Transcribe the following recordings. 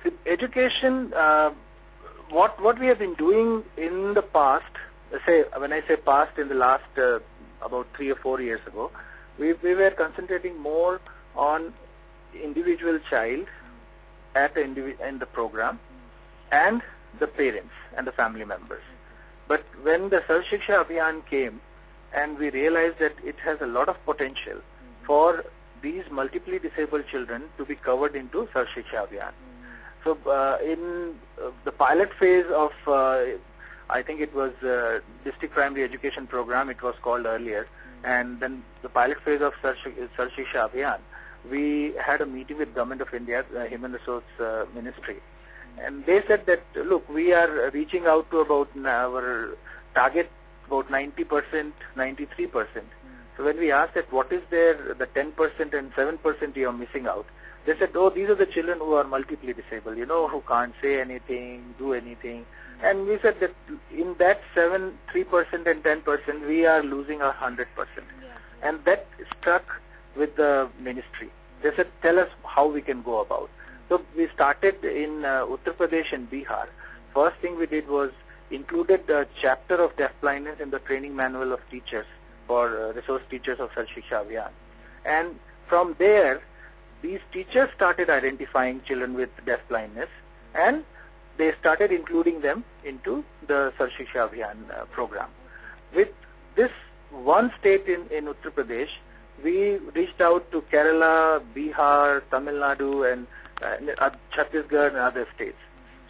With education, what we have been doing in the past, when I say past, in the last about 3 or 4 years ago, we were concentrating more on individual child in the program and the parents and the family members. But when the Sarv Shiksha Abhiyan came, and we realized that it has a lot of potential for these multiply disabled children to be covered into Sarv Shiksha Abhiyan. So in the pilot phase of, I think it was District Primary Education Program, it was called earlier, and then the pilot phase of Sarv Shiksha Abhiyan, we had a meeting with Government of India, Human Resource Ministry, and they said that, look, we are reaching out to about our target about 90%, 93%. So when we asked that what is there, the 10% and 7% you are missing out, they said, oh, these are the children who are multiply disabled, who can't say anything, do anything. And we said that in that 3% and 10%, we are losing 100%. And that struck with the ministry. They said, tell us how we can go about. So we started in Uttar Pradesh and Bihar. First thing we did was included a chapter of deaf blindness in the training manual of teachers for resource teachers of Sarv Shiksha Abhiyan. And from there, these teachers started identifying children with deaf blindness, and they started including them into the Sarv Shiksha Abhiyan program. With this one state in Uttar Pradesh, we reached out to Kerala, Bihar, Tamil Nadu, and Chhattisgarh and other states.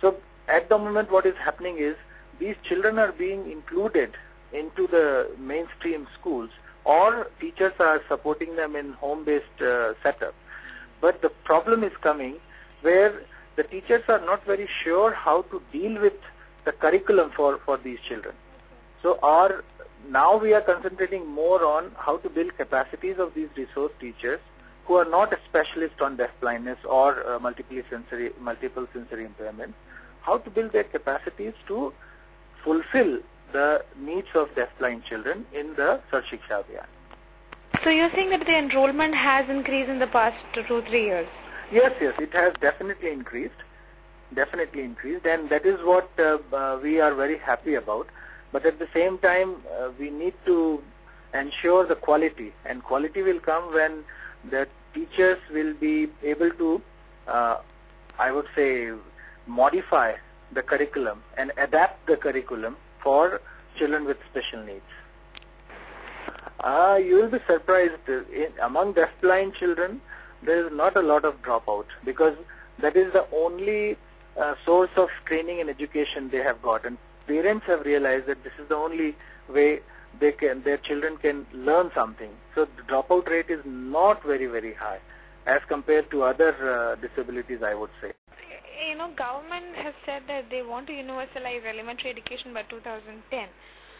So at the moment what is happening is these children are being included into the mainstream schools, or teachers are supporting them in home-based setup. But the problem is coming where the teachers are not very sure how to deal with the curriculum for these children. So now we are concentrating more on how to build capacities of these resource teachers who are not a specialist on deaf blindness or multiple sensory impairment, how to build their capacities to fulfill the needs of deaf-blind children in the Sarv Shiksha Abhiyan. So you're saying that the enrollment has increased in the past 2-3 years? Yes, it has definitely increased, and that is what we are very happy about. But at the same time, we need to ensure the quality, and quality will come when the teachers will be able to, I would say, modify the curriculum and adapt the curriculum for children with special needs. You will be surprised, among deaf-blind children, there is not a lot of dropout, because that is the only source of training and education they have got, and parents have realized that this is the only way their children can learn something. So the dropout rate is not very, very high as compared to other disabilities, I would say. Government has said that they want to universalize elementary education by 2010.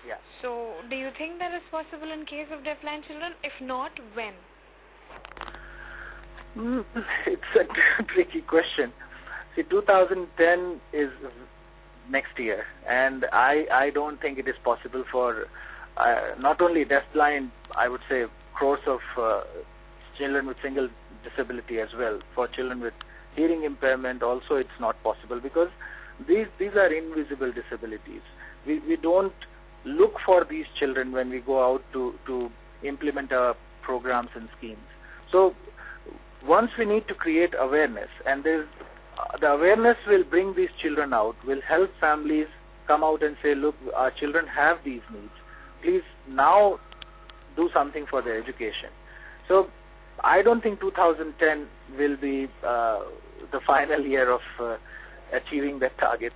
Yeah. So do you think that is possible in case of deaf-blind children? If not, when? It's a tricky question. See, 2010 is next year, and I don't think it is possible for not only deaf-blind, I would say crores of children with single disability as well. For children with hearing impairment also it's not possible, because these are invisible disabilities. We don't look for these children when we go out to implement our programs and schemes. So once we need to create awareness, and the awareness will bring these children out, will help families come out and say, look, our children have these needs. Please now do something for their education. So I don't think 2010 will be the final year of achieving that target.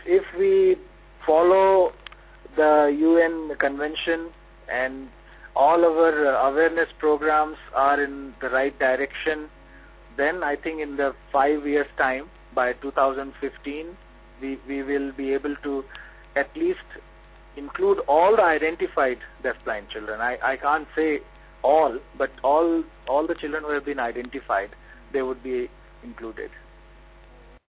If we follow the UN convention and all our awareness programs are in the right direction, then I think in the 5 years time, by 2015, we will be able to at least include all the identified deaf-blind children. I can't say all, but all the children who have been identified, they would be included.